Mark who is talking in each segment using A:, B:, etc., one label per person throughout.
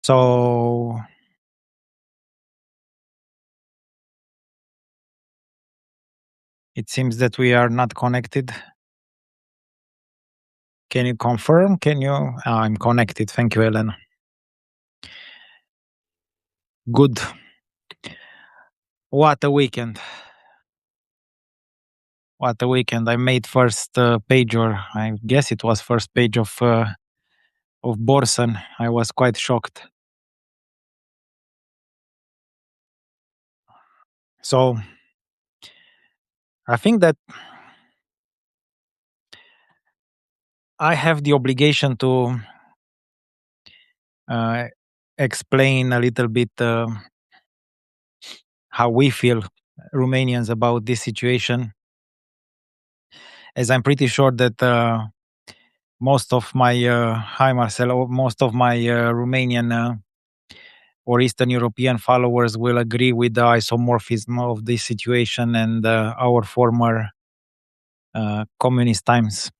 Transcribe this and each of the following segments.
A: So it seems that we are not connected. Can you confirm? Can you? I'm connected. Thank you, Elena. Good. What a weekend. What a weekend. I made first page, or I guess it was first page of Borsen. I was quite shocked. So I think that I have the obligation to uh, explain a little bit how we feel Romanians about this situation, as I'm pretty sure that most of my hi Marcelo, most of my Romanian or Eastern European followers will agree with the isomorphism of this situation and our former communist times.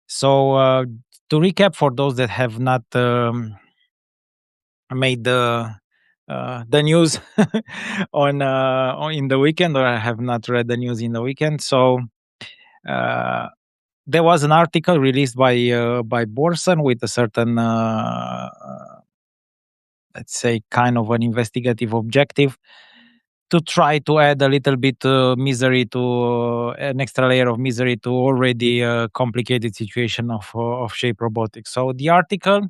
A: So to recap, for those that have not made the news on in the weekend, or I have not read the news in the weekend, so there was an article released by Borsen with a certain let's say kind of an investigative objective to try to add a little bit misery to an extra layer of misery to already complicated situation of Shape Robotics. So the article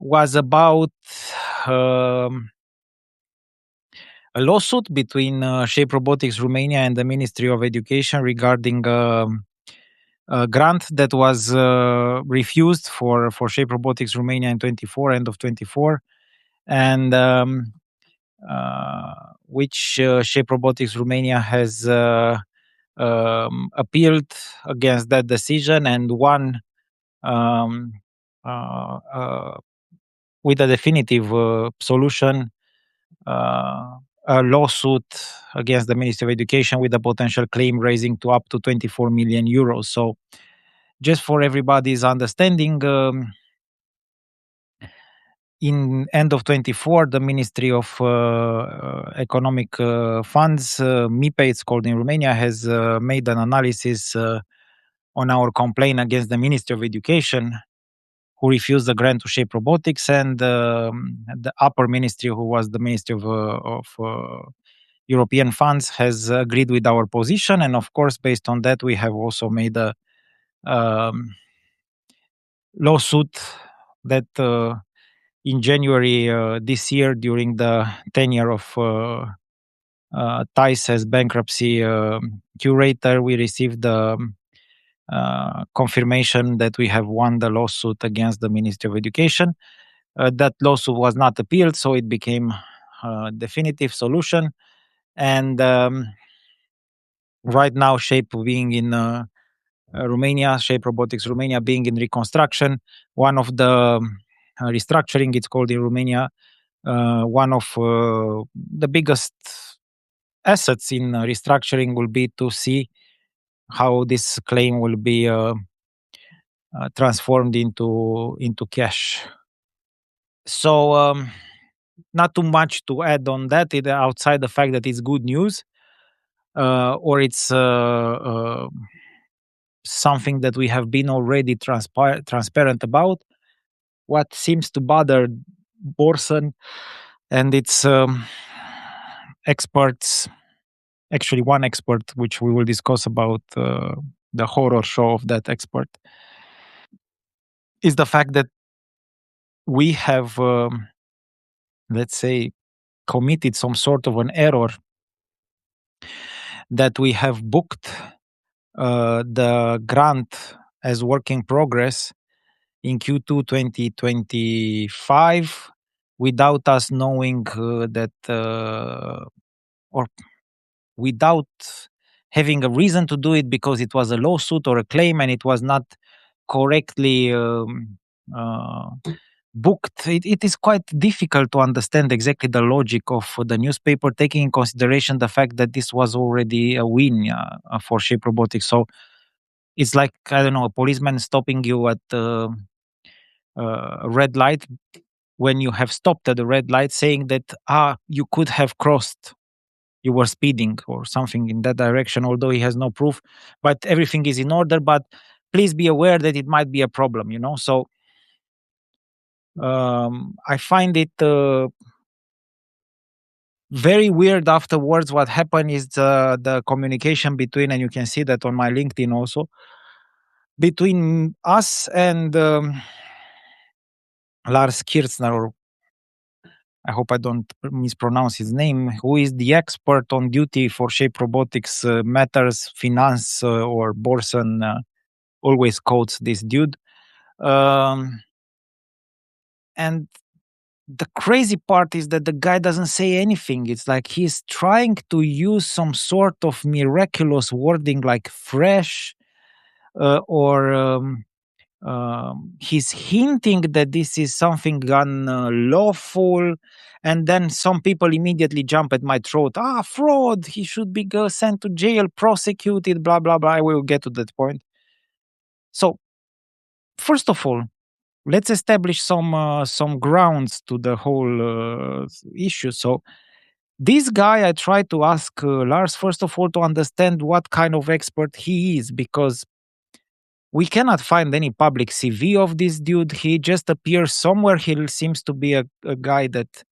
A: was about um, a lawsuit between Shape Robotics Romania and the Ministry of Education regarding a grant that was refused for Shape Robotics Romania in 24, end of 24, and which Shape Robotics Romania has appealed against that decision and won um, uh, uh, with a definitive solution, a lawsuit against the Ministry of Education with a potential claim raising to up to 24 million euros. So, just for everybody's understanding, in end of 24, the Ministry of Economic Funds, MIPE, it's called in Romania, has made an analysis on our complaint against the Ministry of Education, who refused the grant to Shape Robotics, and the upper ministry, who was the Ministry of European Funds, has agreed with our position. And of course, based on that, we have also made a lawsuit that in January this year, during the tenure of Thijs as bankruptcy curator, we received the confirmation that we have won the lawsuit against the Ministry of Education. That lawsuit was not appealed, so it became a definitive solution. And right now, Shape being in Romania, Shape Robotics Romania being in reconstruction, one of the restructuring, it's called in Romania, one of the biggest assets in restructuring will be to see how this claim will be transformed into cash. So not too much to add on that, outside the fact that it's good news, or it's something that we have been already transparent about. What seems to bother Borsen and its experts, actually one expert, which we will discuss about the horror show of that expert, is the fact that we have, let's say, committed some sort of an error, that we have booked the grant as work in progress in Q2 2025 without us knowing that, or without having a reason to do it, because it was a lawsuit or a claim and it was not correctly uh, booked. It is quite difficult to understand exactly the logic of the newspaper, taking in consideration the fact that this was already a win for Shape Robotics. So it's like, I don't know, a policeman stopping you at a red light when you have stopped at the red light, saying that you could have crossed, you were speeding or something in that direction, although he has no proof, but everything is in order. But please be aware that it might be a problem, So I find it very weird afterwards. What happened is the communication between, and you can see that on my LinkedIn also, between us and Lars Kirchner, or I hope I don't mispronounce his name, who is the expert on duty for Shape Robotics matters, finance, or Borson, always quotes this dude. Um, and the crazy part is that the guy doesn't say anything. It's like he's trying to use some sort of miraculous wording like fresh, or he's hinting that this is something unlawful, and then some people immediately jump at my throat. Fraud, he should be sent to jail, prosecuted, blah blah blah. I will get to that point. So first of all, let's establish some grounds to the whole issue. So this guy, I tried to ask Lars, first of all, to understand what kind of expert he is, because we cannot find any public CV of this dude. He just appears somewhere. He seems to be a guy that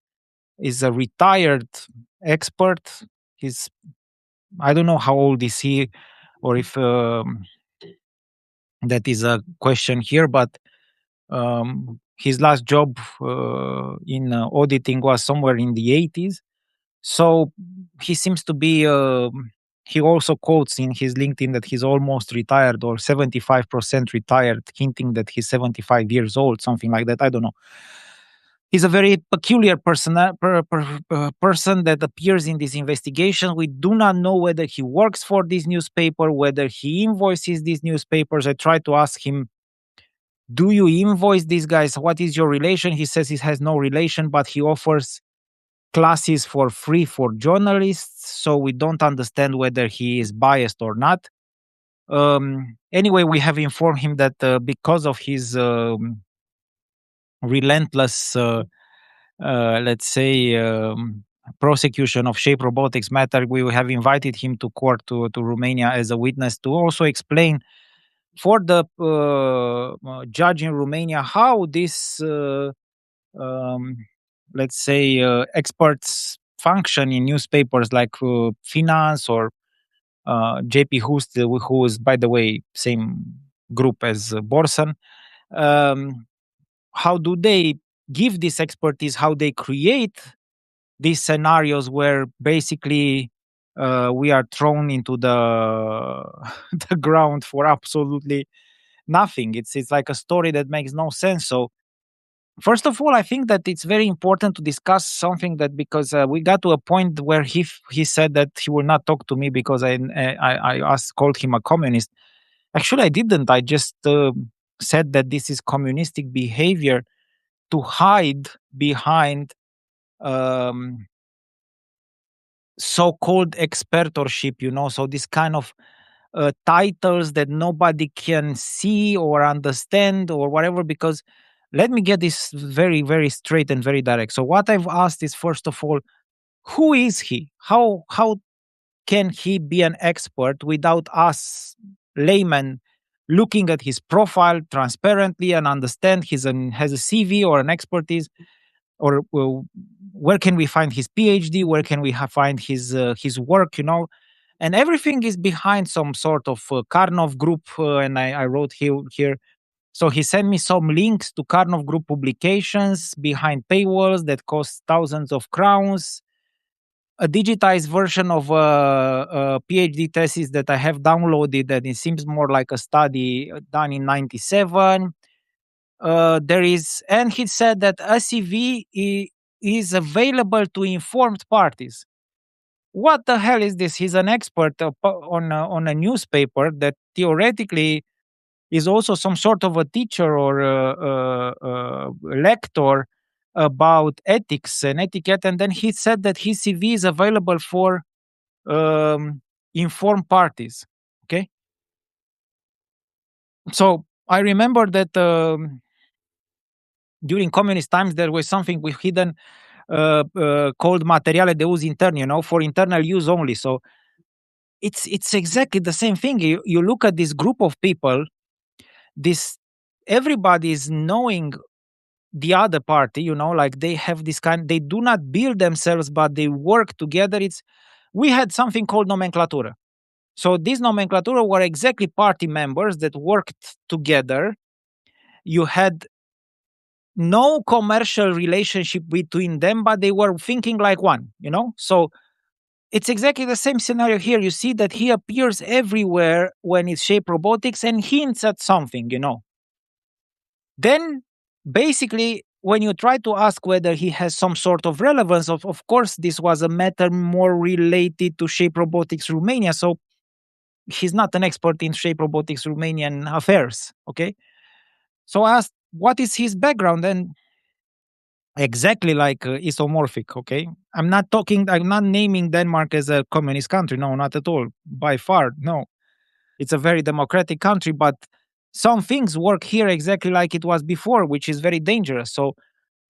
A: is a retired expert. He's, I don't know how old is he, or if that is a question here, but his last job in auditing was somewhere in the 80s. So he seems to be, he also quotes in his LinkedIn that he's almost retired or 75% retired, hinting that he's 75 years old, something like that. I don't know. He's a very peculiar person that appears in this investigation. We do not know whether he works for this newspaper, whether he invoices these newspapers. I tried to ask him, do you invoice these guys? What is your relation? He says he has no relation, but he offers classes for free for journalists. So we don't understand whether he is biased or not. Anyway, we have informed him that because of his relentless, let's say, prosecution of Shape Robotics matter, we have invited him to court, to Romania, as a witness, to also explain for the judge in Romania how this, let's say, experts function in newspapers like Finance or JP Hust, who is, by the way, same group as Borsan. How do they give this expertise? How they create these scenarios where basically we are thrown into the the ground for absolutely nothing. It's like a story that makes no sense. So first of all, I think that it's very important to discuss something, that because we got to a point where he said that he will not talk to me because I called him a communist. Actually, I didn't. I just said that this is communistic behavior to hide behind um, so-called expertorship. So this kind of titles that nobody can see or understand or whatever, because let me get this very, very straight and very direct. So what I've asked is, first of all, who is he? How can he be an expert without us laymen looking at his profile transparently and understand has a CV or an expertise, or where can we find his PhD? Where can we find his work? And everything is behind some sort of Karnov Group. And I wrote here. So he sent me some links to Karnov Group publications behind paywalls that cost thousands of crowns. A digitized version of a PhD thesis that I have downloaded, and it seems more like a study done in '97. And he said that SCV is available to informed parties. What the hell is this? He's an expert on a newspaper that theoretically is also some sort of a teacher or a lector about ethics and etiquette. And then he said that his CV is available for informed parties. Okay. So I remember that During communist times, there was something with hidden called materiale de uz intern, for internal use only. So it's exactly the same thing. You look at this group of people, this everybody is knowing the other party, like they have this kind, they do not build themselves, but they work together. We had something called nomenclatura. So these nomenclatura were exactly party members that worked together. You had no commercial relationship between them, but they were thinking like one. So it's exactly the same scenario here. You see that he appears everywhere when it's Shape Robotics and hints at something. Then basically, when you try to ask whether he has some sort of relevance, of course, this was a matter more related to Shape Robotics Romania. So he's not an expert in Shape Robotics Romanian affairs. Okay. So I asked, what is his background? And exactly like isomorphic. Okay. I'm not naming Denmark as a communist country. No, not at all. By far. No. It's a very democratic country, but some things work here exactly like it was before, which is very dangerous. So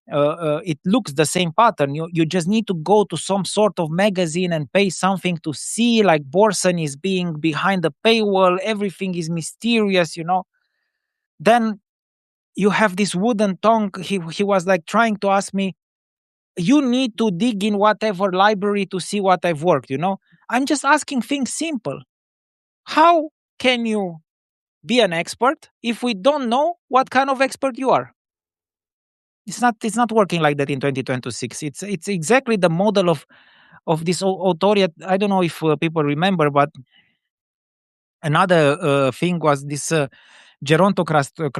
A: it looks the same pattern. You just need to go to some sort of magazine and pay something to see, like Borson is being behind the paywall. Everything is mysterious. Then you have this wooden tongue. He was like trying to ask me, you need to dig in whatever library to see what I've worked. I'm just asking things simple. How can you be an expert if we don't know what kind of expert you are? It's not working like that in 2026. It's exactly the model of this authoritarian. I don't know if people remember, but another thing was this gerontocracy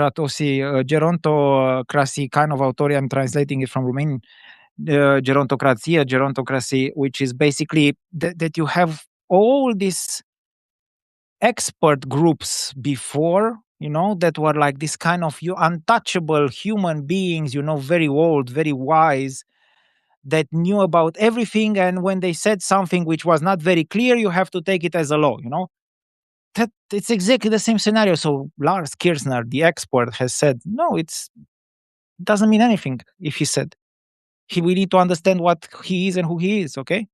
A: kind of authoritarian. I'm translating it from Romanian. Gerontocracy, which is basically that you have all these expert groups before, that were like this kind of untouchable human beings, very old, very wise, that knew about everything. And when they said something which was not very clear, you have to take it as a law. That it's exactly the same scenario. So Lars Kirchner, the expert, has said, no, it doesn't mean anything if he said. We need to understand what he is and who he is, okay?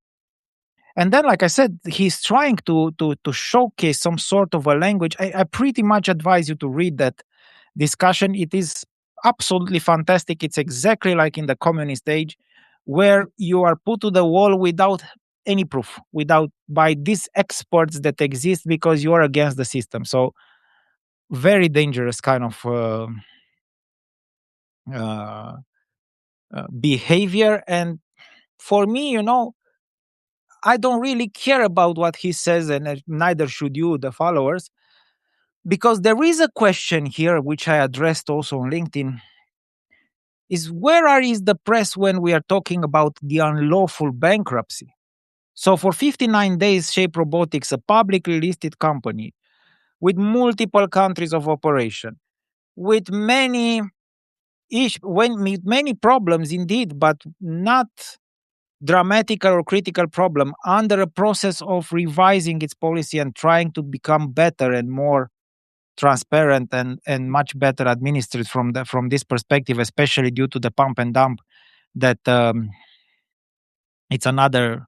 A: And then, like I said, he's trying to showcase some sort of a language. I pretty much advise you to read that discussion. It is absolutely fantastic. It's exactly like in the communist age, where you are put to the wall without any proof, without by these experts that exist because you are against the system. So very dangerous kind of uh, behavior. And for me, I don't really care about what he says, and neither should you, the followers, because there is a question here which I addressed also on LinkedIn: is is the press when we are talking about the unlawful bankruptcy? So for 59 days, Shape Robotics, a publicly listed company with multiple countries of operation, with many problems indeed, but not dramatic or critical problem, under a process of revising its policy and trying to become better and more transparent and much better administered from this perspective, especially due to the pump and dump that it's another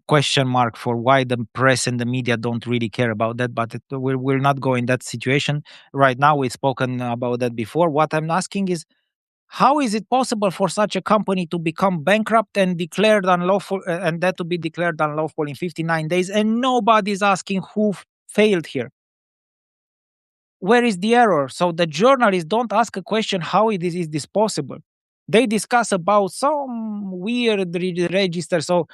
A: question mark for why the press and the media don't really care about that. But we're not going that situation right now. We've spoken about that before. What I'm asking is, how is it possible for such a company to become bankrupt and declared unlawful, and that to be declared unlawful in 59 days, and nobody's asking who failed here? Where is the error? So the journalists don't ask a question, how is this possible? They discuss about some weird register. So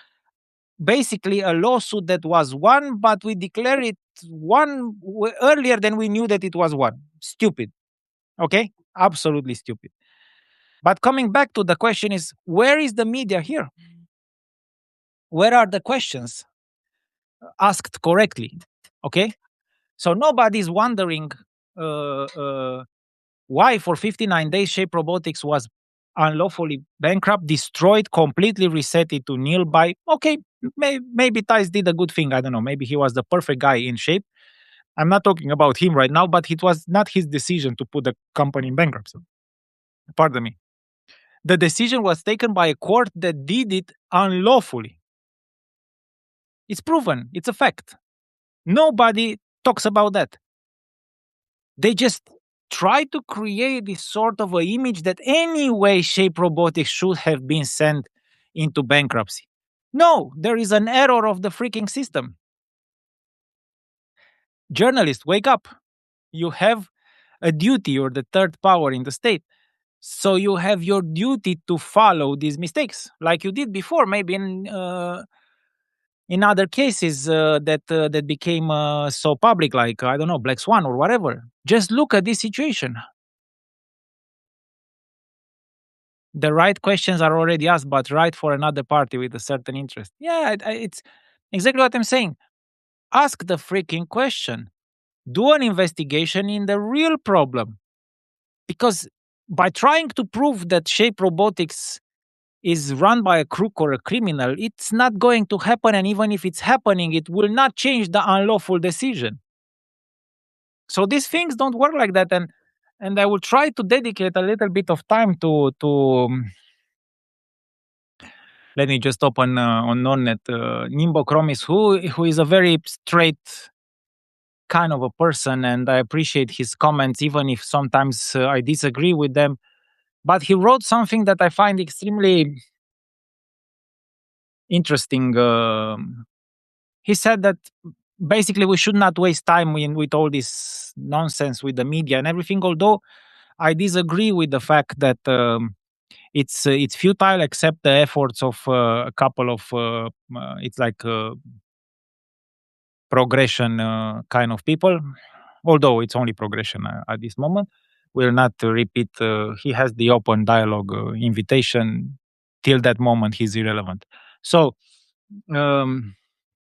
A: basically a lawsuit that was won, but we declare it won earlier than we knew that it was won. Stupid. Okay? Absolutely stupid. But coming back to the question is, where is the media here? Where are the questions asked correctly? Okay? So nobody's wondering uh, uh, why for 59 days Shape Robotics was unlawfully bankrupt, destroyed, completely reset it to nil by, okay, maybe Thijs did a good thing. I don't know. Maybe he was the perfect guy in Shape. I'm not talking about him right now, but it was not his decision to put the company in bankruptcy. Pardon me. The decision was taken by a court that did it unlawfully. It's proven. It's a fact. Nobody talks about that. They just try to create this sort of a image that any way, shape, robotics should have been sent into bankruptcy. No, there is an error of the freaking system. Journalists, wake up. You have a duty. You're the third power in the state. So you have your duty to follow these mistakes, like you did before, maybe in other cases that became so public, like I don't know, Black Swan or whatever. Just look at this situation. The right questions are already asked, but right for another party with a certain interest. Yeah, it's exactly what I'm saying. Ask the freaking question. Do an investigation in the real problem. Because by trying to prove that Shape Robotics is run by a crook or a criminal, it's not going to happen. And even if it's happening, it will not change the unlawful decision. So these things don't work like that. And I will try to dedicate a little bit of time to let me just open on Nonnet Nimbo Chromis, who is a very straight kind of a person, and I appreciate his comments, even if sometimes I disagree with them. But he wrote something that I find extremely interesting. He said that basically we should not waste time with all this nonsense with the media and everything. Although I disagree with the fact that it's futile, except the efforts of a couple of it's like progression kind of people. Although it's only progression at this moment, we'll not repeat. He has the open dialogue invitation. Till that moment, he's irrelevant. So um,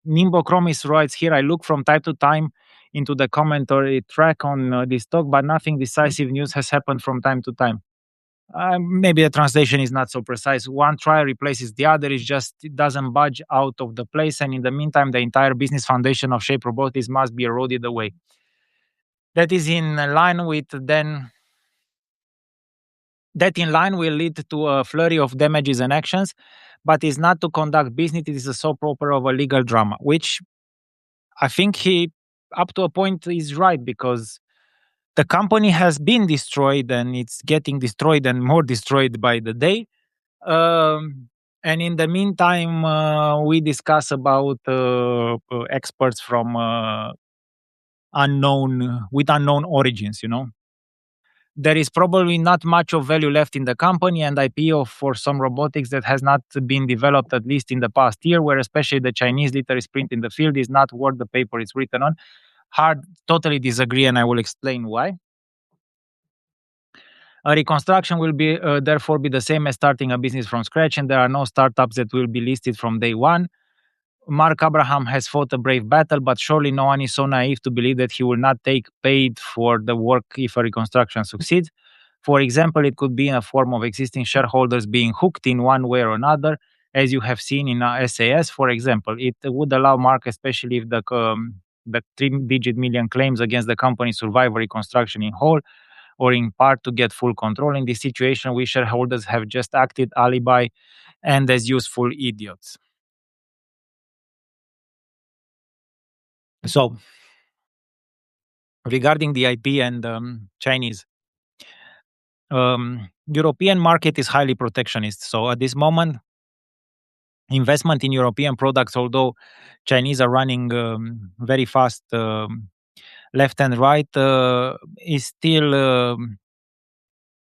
A: Nimbo Chromis writes here, I look from time to time into the commentary track on this talk, but nothing decisive news has happened from time to time. Maybe the translation is not so precise. One trial replaces the other. It doesn't budge out of the place. And in the meantime, the entire business foundation of Shape Robotics must be eroded away. That is in line with then. That in line will lead to a flurry of damages and actions, but is not to conduct business. It is a soap opera of a legal drama, which I think he, up to a point, is right, because the company has been destroyed and it's getting destroyed and more destroyed by the day. And in the meantime, we discuss about experts from unknown origins. There is probably not much of value left in the company, and IPO for some robotics that has not been developed, at least in the past year, where especially the Chinese litter is print in the field is not worth the paper it's written on. Totally disagree, and I will explain why. A reconstruction will be therefore be the same as starting a business from scratch, and there are no startups that will be listed from day one. Mark Abraham has fought a brave battle, but surely no one is so naive to believe that he will not take paid for the work if a reconstruction succeeds. For example, it could be in a form of existing shareholders being hooked in one way or another, as you have seen in SAS, for example. It would allow Mark, especially if the three-digit million claims against the company survive a reconstruction in whole or in part, to get full control. In this situation, we shareholders have just acted alibi and as useful idiots. So, regarding the IP and Chinese, European market is highly protectionist. So at this moment, investment in European products, although Chinese are running very fast left and right, is still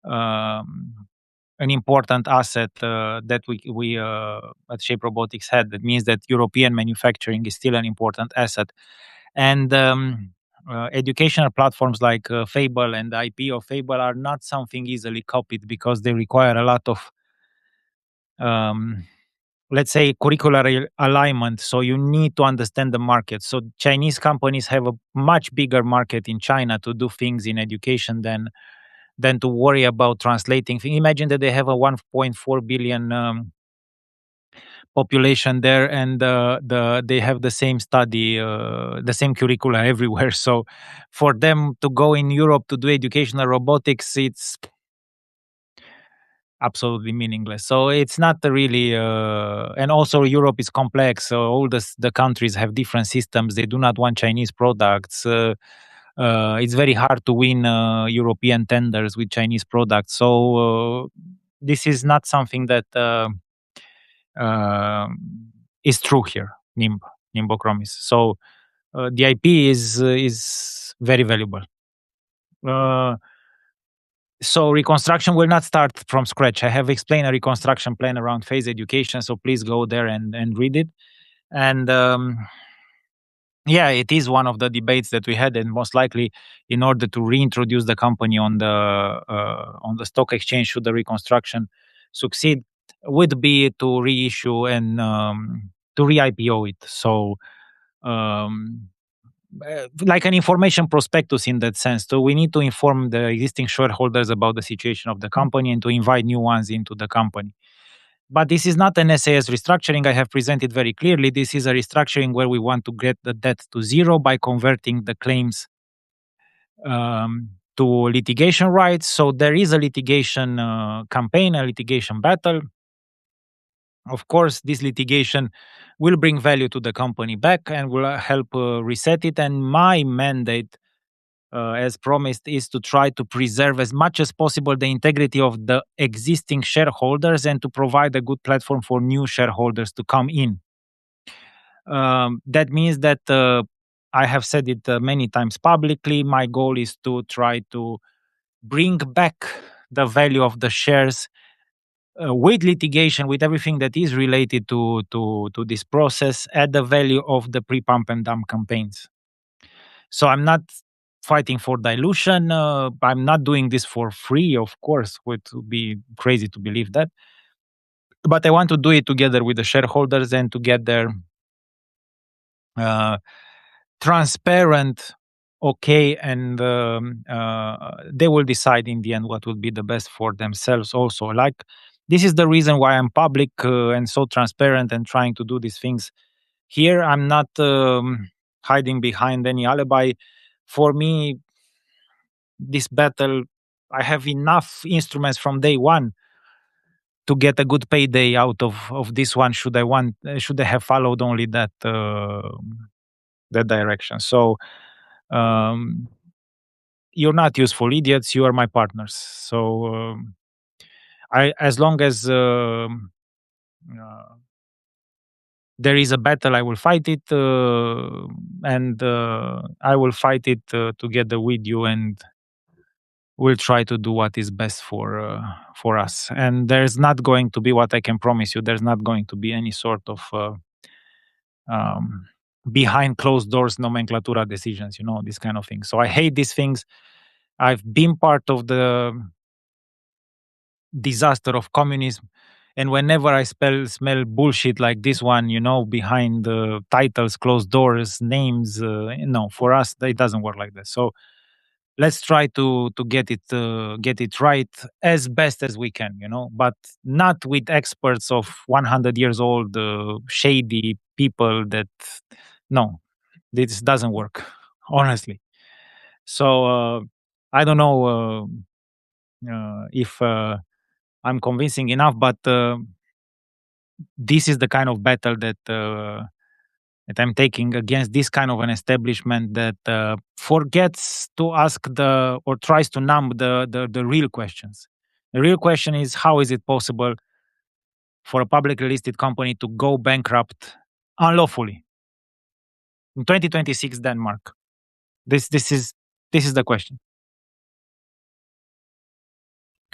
A: an important asset that we at Shape Robotics had. That means that European manufacturing is still an important asset. And educational platforms like Fable and the IP of Fable are not something easily copied, because they require a lot of, let's say, curricular alignment. So you need to understand the market. So Chinese companies have a much bigger market in China to do things in education than to worry about translating things. Imagine that they have a 1.4 billion population there, and they have the same study, the same curricula everywhere. So for them to go in Europe to do educational robotics, absolutely meaningless. So it's not really, and also Europe is complex. So all the countries have different systems. They do not want Chinese products. It's very hard to win European tenders with Chinese products. So this is not something that uh, is true here. Nimbochromis. So the IP is very valuable. Uh, so reconstruction will not start from scratch. I have explained a reconstruction plan around phase education, so please go there and read it. And yeah, it is one of the debates that we had, and most likely, in order to reintroduce the company on the stock exchange, should the reconstruction succeed, would be to reissue and to re-IPO it. So um, like an information prospectus in that sense. So we need to inform the existing shareholders about the situation of the company and to invite new ones into the company. But this is not an SAS restructuring. I have presented very clearly. This is a restructuring where we want to get the debt to zero by converting the claims to litigation rights. So there is a litigation campaign, a litigation battle. Of course, this litigation will bring value to the company back and will help reset it. And my mandate, as promised, is to try to preserve as much as possible the integrity of the existing shareholders and to provide a good platform for new shareholders to come in. That means that I have said it many times publicly. My goal is to try to bring back the value of the shares with litigation, with everything that is related to this process, at the value of the pre-pump and dump campaigns. So I'm not fighting for dilution. I'm not doing this for free, of course. It would be crazy to believe that. But I want to do it together with the shareholders and to get their uh, transparent, okay, and they will decide in the end what will be the best for themselves also. Like, this is the reason why I'm public and so transparent and trying to do these things here. I'm not hiding behind any alibi. For me, this battle, I have enough instruments from day one to get a good payday out of this one. Should I have followed only that direction? So um, you're not useful idiots. You are my partners. So I, as long as uh, there is a battle, I will fight it, and I will fight it together with you, and we'll try to do what is best for us. And there's not going to be, what I can promise you, there's not going to be any sort of um, behind closed doors nomenclatura decisions, this kind of thing. So I hate these things. I've been part of the disaster of communism, and whenever I smell bullshit like this one, behind the titles, closed doors, names, no, for us it doesn't work like that. So let's try to get it right as best as we can, but not with experts of 100 years old, shady people. That, no, this doesn't work, honestly. So I don't know if I'm convincing enough, but this is the kind of battle that I'm taking against this kind of an establishment that forgets to ask or tries to numb the real questions. The real question is, how is it possible for a publicly listed company to go bankrupt unlawfully in 2026 Denmark? This is the question.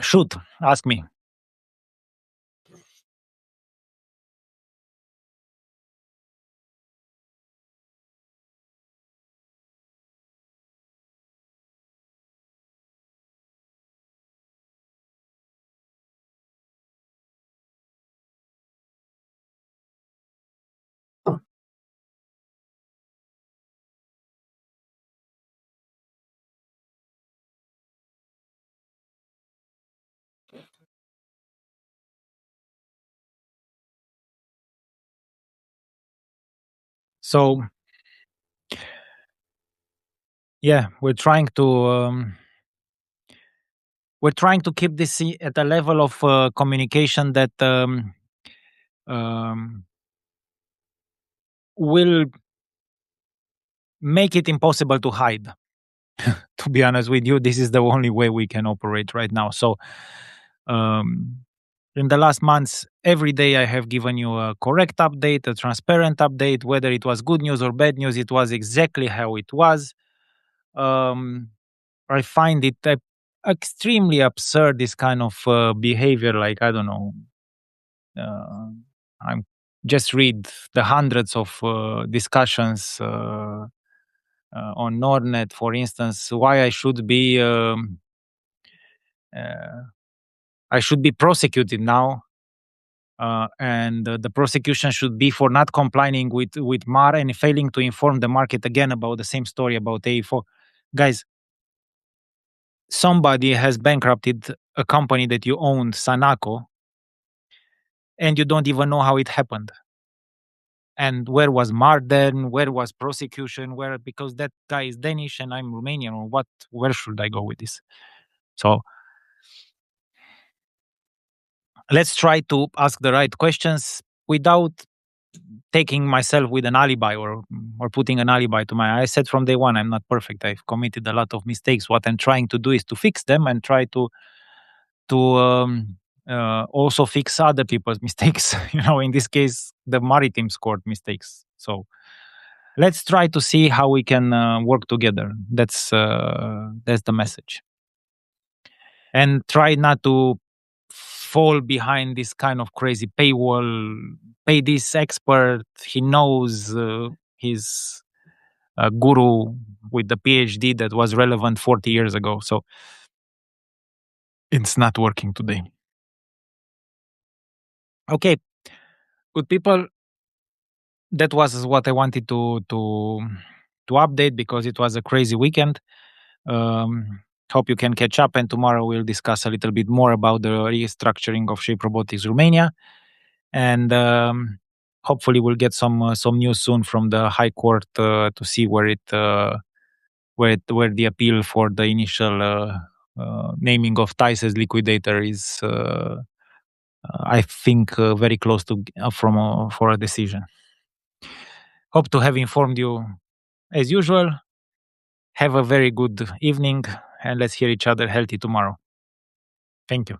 A: Shoot, ask me. So yeah, we're trying to we're trying to keep this at a level of communication that um, will make it impossible to hide. To be honest with you, this is the only way we can operate right now. So, um, in the last months, every day I have given you a correct update, a transparent update, whether it was good news or bad news, it was exactly how it was. Um, I find it extremely absurd, this kind of behavior. Like, I don't know, uh, I'm just read the hundreds of discussions on Nordnet, for instance, why uh, I should be prosecuted now, and the prosecution should be for not complying with MAR and failing to inform the market again about the same story about A4. Guys, somebody has bankrupted a company that you owned, Sanaco, and you don't even know how it happened. And where was MAR then? Where was prosecution? Where, because that guy is Danish and I'm Romanian, or what? Where should I go with this? So let's try to ask the right questions without taking myself with an alibi, or putting an alibi to my. I said from day one, I'm not perfect. I've committed a lot of mistakes. What I'm trying to do is to fix them and try to also fix other people's mistakes. In this case, the maritime court mistakes. So let's try to see how we can work together. That's the message. And try not to fall behind this kind of crazy paywall. Pay this expert. He knows. He's a guru with the PhD that was relevant 40 years ago. So it's not working today. Okay, good people. That was what I wanted to update, because it was a crazy weekend. Hope you can catch up, and tomorrow we'll discuss a little bit more about the restructuring of Shape Robotics Romania, and hopefully we'll get some news soon from the High Court to see where the appeal for the initial naming of Thais as liquidator is. I think very close to for a decision. Hope to have informed you as usual. Have a very good evening, and let's hear each other healthy tomorrow. Thank you.